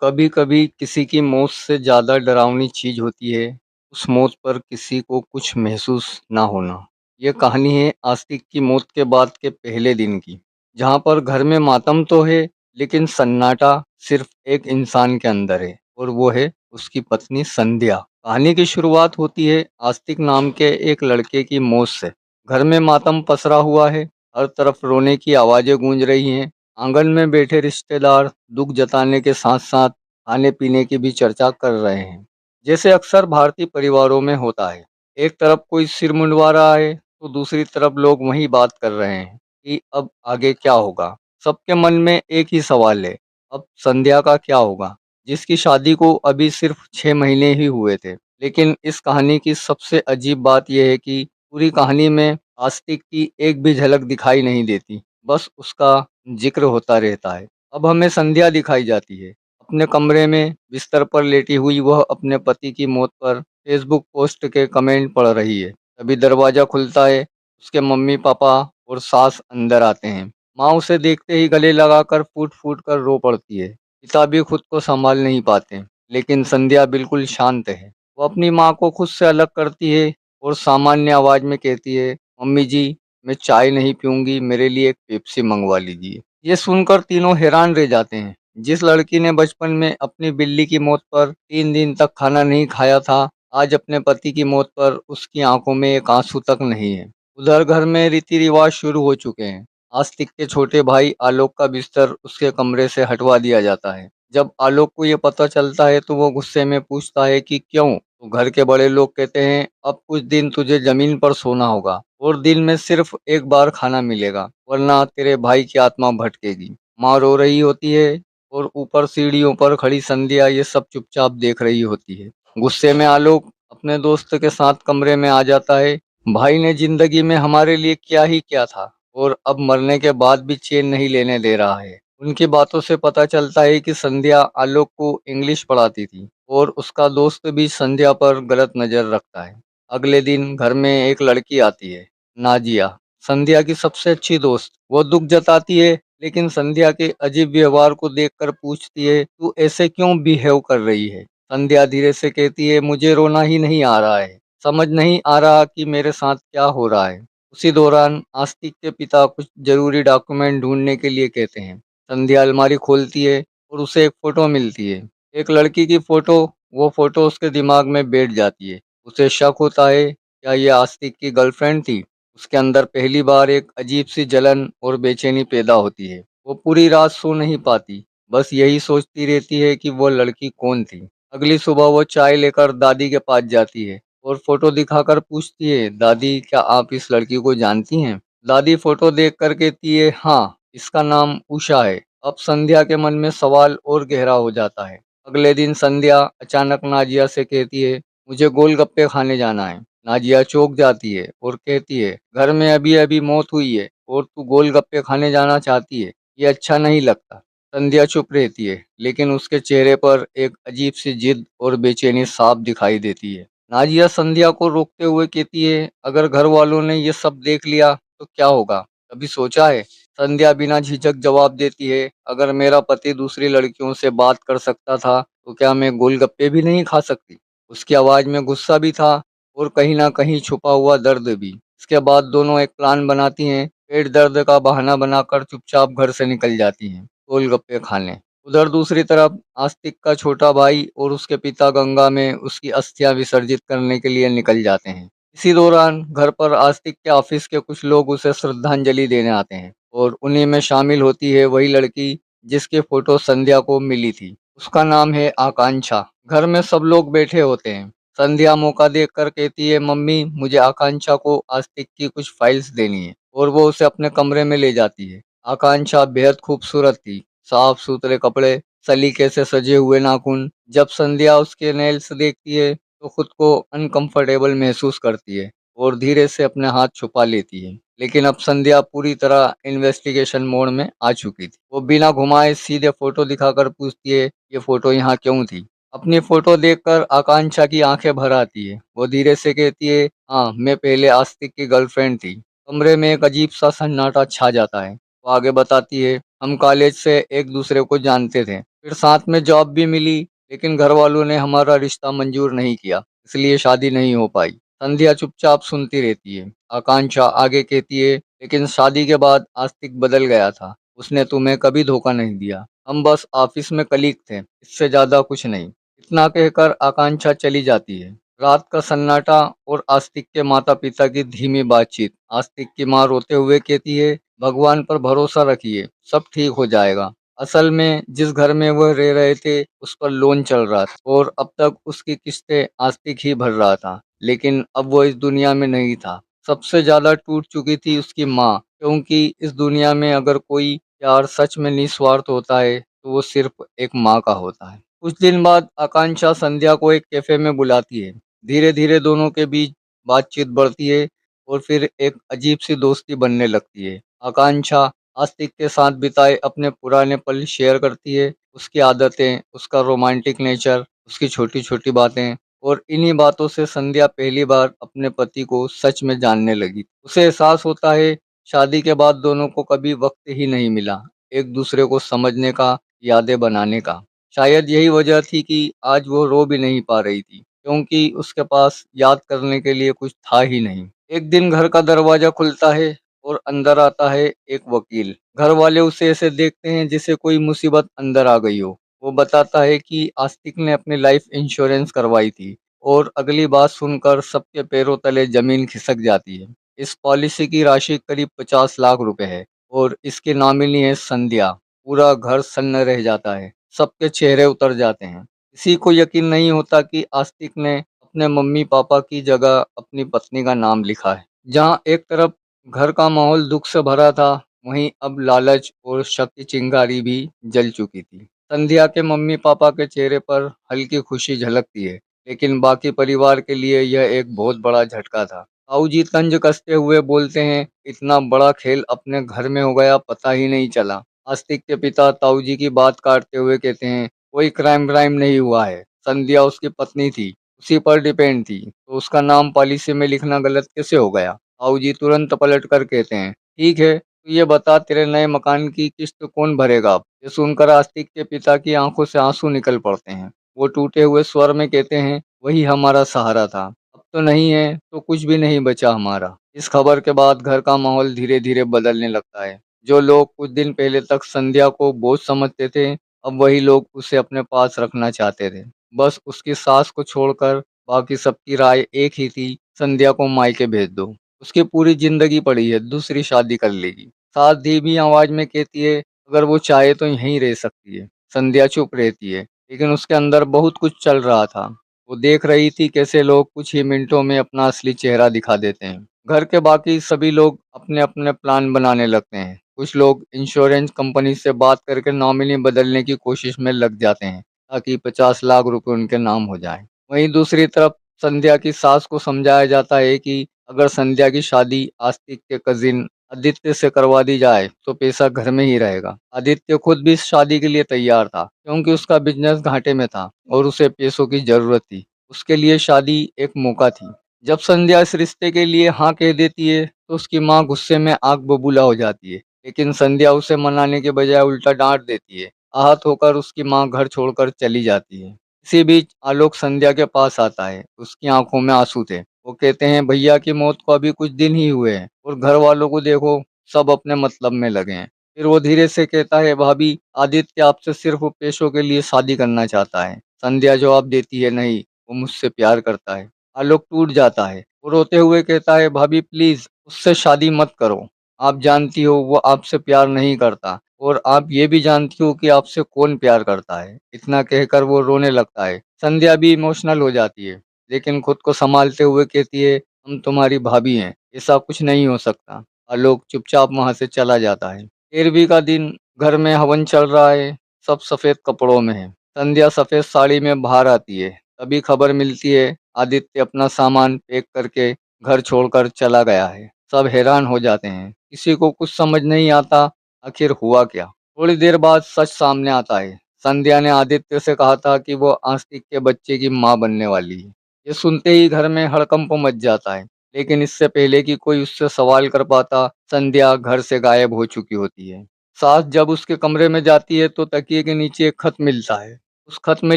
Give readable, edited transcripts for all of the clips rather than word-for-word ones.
कभी कभी किसी की मौत से ज्यादा डरावनी चीज होती है उस मौत पर किसी को कुछ महसूस ना होना। यह कहानी है आस्तिक की मौत के बाद के पहले दिन की, जहां पर घर में मातम तो है लेकिन सन्नाटा सिर्फ एक इंसान के अंदर है और वो है उसकी पत्नी संध्या। कहानी की शुरुआत होती है आस्तिक नाम के एक लड़के की मौत से। घर में मातम पसरा हुआ है, हर तरफ रोने की आवाजें गूंज रही हैं। आंगन में बैठे रिश्तेदार दुख जताने के साथ साथ खाने पीने की भी चर्चा कर रहे हैं, जैसे अक्सर भारतीय परिवारों में होता है। एक तरफ कोई सिर मुंडवा रहा है तो दूसरी तरफ लोग वही बात कर रहे हैं कि अब आगे क्या होगा। सबके मन में एक ही सवाल है, अब संध्या का क्या होगा, जिसकी शादी को अभी सिर्फ 6 महीने ही हुए थे। लेकिन इस कहानी की सबसे अजीब बात यह है कि पूरी कहानी में आस्तिक की एक भी झलक दिखाई नहीं देती, बस उसका जिक्र होता रहता है। अब हमें संध्या दिखाई जाती है अपने कमरे में बिस्तर पर लेटी हुई। वह अपने पति की मौत पर फेसबुक पोस्ट के कमेंट पढ़ रही है। तभी दरवाजा खुलता है, उसके मम्मी पापा और सास अंदर आते हैं। माँ उसे देखते ही गले लगाकर फूट फूट कर रो पड़ती है। पिता भी खुद को संभाल नहीं पाते, लेकिन संध्या बिल्कुल शांत है। वो अपनी माँ को खुद से अलग करती है और सामान्य आवाज में कहती है, मम्मी जी, मैं चाय नहीं पीऊंगी, मेरे लिए एक पेप्सी मंगवा लीजिए। ये सुनकर तीनों हैरान रह जाते हैं। जिस लड़की ने बचपन में अपनी बिल्ली की मौत पर 3 दिन तक खाना नहीं खाया था, आज अपने पति की मौत पर उसकी आंखों में एक आंसू तक नहीं है। उधर घर में रीति रिवाज शुरू हो चुके हैं। आस्तिक के छोटे भाई आलोक का बिस्तर उसके कमरे से हटवा दिया जाता है। जब आलोक को ये पता चलता है तो वो गुस्से में पूछता है कि क्यों। तो घर के बड़े लोग कहते हैं, अब कुछ दिन तुझे जमीन पर सोना होगा और दिन में सिर्फ एक बार खाना मिलेगा, वरना तेरे भाई की आत्मा भटकेगी। माँ रो रही होती है और ऊपर सीढ़ियों पर खड़ी संध्या ये सब चुपचाप देख रही होती है। गुस्से में आलोक अपने दोस्त के साथ कमरे में आ जाता है। भाई ने जिंदगी में हमारे लिए क्या ही क्या था और अब मरने के बाद भी चैन नहीं लेने दे रहा है। उनकी बातों से पता चलता है कि संध्या आलोक को इंग्लिश पढ़ाती थी और उसका दोस्त भी संध्या पर गलत नजर रखता है। अगले दिन घर में एक लड़की आती है, नाजिया, संध्या की सबसे अच्छी दोस्त। वो दुख जताती है लेकिन संध्या के अजीब व्यवहार को देखकर पूछती है, तू ऐसे क्यों बिहेव कर रही है। संध्या धीरे से कहती है, मुझे रोना ही नहीं आ रहा है, समझ नहीं आ रहा कि मेरे साथ क्या हो रहा है। उसी दौरान आस्तिक के पिता कुछ जरूरी डॉक्यूमेंट ढूंढने के लिए कहते हैं। संध्या अलमारी खोलती है और उसे एक फोटो मिलती है, एक लड़की की फोटो। वो फोटो उसके दिमाग में बैठ जाती है। उसे शक होता है, क्या ये आस्तिक की गर्लफ्रेंड थी। उसके अंदर पहली बार एक अजीब सी जलन और बेचैनी पैदा होती है। वो पूरी रात सो नहीं पाती, बस यही सोचती रहती है कि वो लड़की कौन थी। अगली सुबह वो चाय लेकर दादी के पास जाती है और फोटो दिखाकर पूछती है, दादी क्या आप इस लड़की को जानती हैं। दादी फोटो देखकर कहती है, हाँ, इसका नाम उषा है। अब संध्या के मन में सवाल और गहरा हो जाता है। अगले दिन संध्या अचानक नाजिया से कहती है, मुझे गोलगप्पे खाने जाना है। नाजिया चौंक जाती है और कहती है, घर में अभी अभी मौत हुई है और तू गोलगप्पे खाने जाना चाहती है, ये अच्छा नहीं लगता। संध्या चुप रहती है, लेकिन उसके चेहरे पर एक अजीब सी जिद और बेचैनी साफ दिखाई देती है। नाजिया संध्या को रोकते हुए कहती है, अगर घर वालों ने ये सब देख लिया तो क्या होगा, कभी सोचा है। संध्या बिना झिझक जवाब देती है, अगर मेरा पति दूसरी लड़कियों से बात कर सकता था तो क्या मैं गोलगप्पे भी नहीं खा सकती। उसकी आवाज में गुस्सा भी था और कहीं ना कहीं छुपा हुआ दर्द भी। इसके बाद दोनों एक प्लान बनाती हैं, पेट दर्द का बहाना बनाकर चुपचाप घर से निकल जाती हैं गोलगप्पे खाने। उधर दूसरी तरफ आस्तिक का छोटा भाई और उसके पिता गंगा में उसकी अस्थियां विसर्जित करने के लिए निकल जाते हैं। इसी दौरान घर पर आस्तिक के ऑफिस के कुछ लोग उसे श्रद्धांजलि देने आते हैं और उन्हीं में शामिल होती है वही लड़की जिसके फोटो संध्या को मिली थी। उसका नाम है आकांक्षा। घर में सब लोग बैठे होते हैं। संध्या मौका देखकर कहती है, मम्मी, मुझे आकांक्षा को आस्तिक की कुछ फाइल्स देनी है, और वो उसे अपने कमरे में ले जाती है। आकांक्षा बेहद खूबसूरत थी, साफ सुथरे कपड़े, सलीके से सजे हुए नाखून। जब संध्या उसके नेल्स देखती है तो खुद को अनकंफर्टेबल महसूस करती है और धीरे से अपने हाथ छुपा लेती है। लेकिन अब संध्या पूरी तरह इन्वेस्टिगेशन मोड में आ चुकी थी। वो बिना घुमाए सीधे फोटो दिखाकर पूछती है, ये फोटो यहाँ क्यों थी। अपनी फोटो देखकर आकांक्षा की आंखें भर आती है। वो धीरे से कहती है, हाँ, मैं पहले आस्तिक की गर्लफ्रेंड थी। कमरे में एक अजीब सा सन्नाटा छा जाता है। वो आगे बताती है, हम कॉलेज से एक दूसरे को जानते थे, फिर साथ में जॉब भी मिली, लेकिन घर वालों ने हमारा रिश्ता मंजूर नहीं किया, इसलिए शादी नहीं हो पाई। संध्या चुपचाप सुनती रहती है। आकांक्षा आगे कहती है, लेकिन शादी के बाद आस्तिक बदल गया था। उसने तुम्हें कभी धोखा नहीं दिया। हम बस ऑफिस में कलीग थे, इससे ज्यादा कुछ नहीं। इतना कहकर आकांक्षा चली जाती है। रात का सन्नाटा और आस्तिक के माता पिता की धीमी बातचीत। आस्तिक की माँ रोते हुए कहती है, भगवान पर भरोसा रखिए, सब ठीक हो जाएगा। असल में जिस घर में वह रह रहे थे उस पर लोन चल रहा था और अब तक उसकी किस्तें आस्तिक ही भर रहा था, लेकिन अब वो इस दुनिया में नहीं था। सबसे ज्यादा टूट चुकी थी उसकी माँ, क्योंकि इस दुनिया में अगर कोई प्यार सच में निस्वार्थ होता है तो वो सिर्फ एक माँ का होता है। कुछ दिन बाद आकांक्षा संध्या को एक कैफे में बुलाती है। धीरे धीरे दोनों के बीच बातचीत बढ़ती है और फिर एक अजीब सी दोस्ती बनने लगती है। आकांक्षा आस्तिक के साथ बिताए अपने पुराने पल शेयर करती है, उसकी आदतें, उसका रोमांटिक नेचर, उसकी छोटी छोटी बातें। और इन्हीं बातों से संध्या पहली बार अपने पति को सच में जानने लगी। उसे एहसास होता है, शादी के बाद दोनों को कभी वक्त ही नहीं मिला एक दूसरे को समझने का, यादें बनाने का। शायद यही वजह थी कि आज वो रो भी नहीं पा रही थी, क्योंकि उसके पास याद करने के लिए कुछ था ही नहीं। एक दिन घर का दरवाजा खुलता है और अंदर आता है एक वकील। घर वाले उसे ऐसे देखते हैं जैसे कोई मुसीबत अंदर आ गई हो। वो बताता है कि आस्तिक ने अपनी लाइफ इंश्योरेंस करवाई थी और अगली बात सुनकर सबके पैरों तले जमीन खिसक जाती है। इस पॉलिसी की राशि करीब 50 लाख रुपए है और इसकी नॉमिनी है संध्या। पूरा घर सन्न रह जाता है, सबके चेहरे उतर जाते हैं। किसी को यकीन नहीं होता कि आस्तिक ने अपने मम्मी पापा की जगह अपनी पत्नी का नाम लिखा है। जहाँ एक तरफ घर का माहौल दुख से भरा था, वहीं अब लालच और शक की चिंगारी भी जल चुकी थी। संध्या के मम्मी पापा के चेहरे पर हल्की खुशी झलकती है, लेकिन बाकी परिवार के लिए यह एक बहुत बड़ा झटका था। ताऊजी तंज कसते हुए बोलते हैं, इतना बड़ा खेल अपने घर में हो गया, पता ही नहीं चला। आस्तिक के पिता ताऊजी की बात काटते हुए कहते हैं, कोई क्राइम व्राइम नहीं हुआ है। संध्या उसकी पत्नी थी, उसी पर डिपेंड थी, तो उसका नाम पॉलिसी में लिखना गलत कैसे हो गया। ताऊजी तुरंत पलट कर कहते हैं, ठीक है, तो ये बता, तेरे नए मकान की किस्त कौन भरेगा अब? ये सुनकर आस्तिक के पिता की आंखों से आंसू निकल पड़ते हैं। वो टूटे हुए स्वर में कहते हैं, वही हमारा सहारा था, अब तो नहीं है तो कुछ भी नहीं बचा हमारा। इस खबर के बाद घर का माहौल धीरे धीरे बदलने लगता है। जो लोग कुछ दिन पहले तक संध्या को बोझ समझते थे, अब वही लोग उसे अपने पास रखना चाहते थे। बस उसकी सास को छोड़कर बाकी सबकी राय एक ही थी, संध्या को मायके भेज दो। उसकी पूरी जिंदगी पड़ी है, दूसरी शादी कर लेगी। सास धीमी आवाज में कहती है, अगर वो चाहे तो यहीं रह सकती है। संध्या चुप रहती है, लेकिन उसके अंदर बहुत कुछ चल रहा था। वो देख रही थी कैसे लोग कुछ ही मिनटों में अपना असली चेहरा दिखा देते हैं। घर के बाकी सभी लोग अपने अपने प्लान बनाने लगते हैं। कुछ लोग इंश्योरेंस कंपनी से बात करके नॉमिनी बदलने की कोशिश में लग जाते हैं, ताकि 50 लाख रुपए उनके नाम हो जाए। वहीं दूसरी तरफ संध्या की सास को समझाया जाता है कि अगर संध्या की शादी आस्तिक के कजिन आदित्य से करवा दी जाए तो पैसा घर में ही रहेगा। आदित्य खुद भी इस शादी के लिए तैयार था, क्योंकि उसका बिजनेस घाटे में था और उसे पैसों की जरूरत थी। उसके लिए शादी एक मौका थी। जब संध्या इस रिश्ते के लिए हाँ कह देती है तो उसकी माँ गुस्से में आग बबूला हो जाती है, लेकिन संध्या उसे मनाने के बजाय उल्टा डांट देती है। आहत होकर उसकी माँ घर छोड़कर चली जाती है। इसी बीच आलोक संध्या के पास आता है। उसकी आंखों में आंसू थे। वो कहते हैं, भैया की मौत को अभी कुछ दिन ही हुए हैं और घर वालों को देखो, सब अपने मतलब में लगे हैं। फिर वो धीरे से कहता है, भाभी, आदित्य आपसे सिर्फ पैसों के लिए शादी करना चाहता है। संध्या जवाब देती है, नहीं, वो मुझसे प्यार करता है। आलोक टूट जाता है। वो रोते हुए कहता है, भाभी प्लीज उससे शादी मत करो। आप जानती हो वो आपसे प्यार नहीं करता और आप ये भी जानती हो कि आपसे कौन प्यार करता है। इतना कहकर वो रोने लगता है। संध्या भी इमोशनल हो जाती है, लेकिन खुद को संभालते हुए कहती है, हम तुम्हारी भाभी हैं, ऐसा कुछ नहीं हो सकता। आलोक चुपचाप वहां से चला जाता है। 13वीं का दिन, घर में हवन चल रहा है। सब सफेद कपड़ों में है। संध्या सफेद साड़ी में बाहर आती है। तभी खबर मिलती है, आदित्य अपना सामान पैक करके घर छोड़कर चला गया है। सब हैरान हो जाते हैं, किसी को कुछ समझ नहीं आता आखिर हुआ क्या। थोड़ी देर बाद सच सामने आता है। संध्या ने आदित्य से कहा था कि वो आस्तिक के बच्चे की मां बनने वाली है। ये सुनते ही घर में हड़कंप मच जाता है, लेकिन इससे पहले कि कोई उससे सवाल कर पाता, संध्या घर से गायब हो चुकी होती है। सास जब उसके कमरे में जाती है तो तकिए के नीचे एक खत मिलता है। उस खत में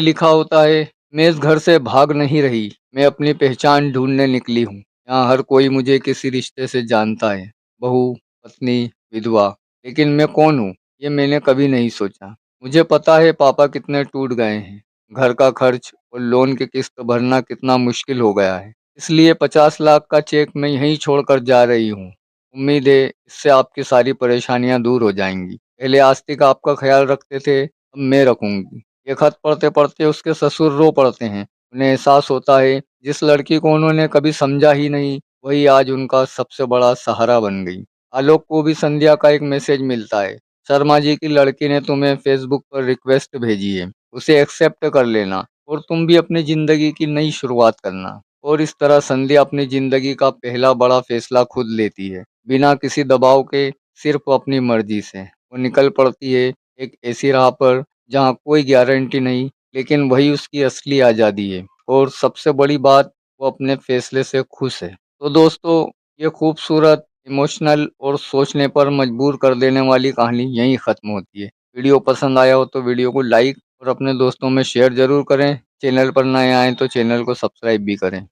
लिखा होता है, मैं इस घर से भाग नहीं रही, मैं अपनी पहचान ढूंढने निकली हूँ। यहाँ हर कोई मुझे किसी रिश्ते से जानता है, बहू, पत्नी, विधवा। लेकिन मैं कौन हूँ, ये मैंने कभी नहीं सोचा। मुझे पता है पापा कितने टूट गए हैं, घर का खर्च और लोन की किस्त भरना कितना मुश्किल हो गया है। इसलिए 50 लाख का चेक मैं यहीं छोड़कर जा रही हूँ। उम्मीद है इससे आपकी सारी परेशानियां दूर हो जाएंगी। पहले आस्तिक आपका ख्याल रखते थे, अब मैं रखूंगी। ये खत पढ़ते पढ़ते उसके ससुर रो पड़ते हैं। उन्हें एहसास होता है जिस लड़की को उन्होंने कभी समझा ही नहीं, वही आज उनका सबसे बड़ा सहारा बन गई। आलोक को भी संध्या का एक मैसेज मिलता है, शर्मा जी की लड़की ने तुम्हें फेसबुक पर रिक्वेस्ट भेजी है, उसे एक्सेप्ट कर लेना और तुम भी अपनी जिंदगी की नई शुरुआत करना। और इस तरह संध्या अपनी जिंदगी का पहला बड़ा फैसला खुद लेती है, बिना किसी दबाव के, सिर्फ अपनी मर्जी से। वो निकल पड़ती है एक ऐसी राह पर जहाँ कोई गारंटी नहीं, लेकिन वही उसकी असली आज़ादी है। और सबसे बड़ी बात, वो अपने फैसले से खुश है। तो दोस्तों, ये खूबसूरत, इमोशनल और सोचने पर मजबूर कर देने वाली कहानी यहीं ख़त्म होती है। वीडियो पसंद आया हो तो वीडियो को लाइक और अपने दोस्तों में शेयर ज़रूर करें। चैनल पर नए आएँ तो चैनल को सब्सक्राइब भी करें।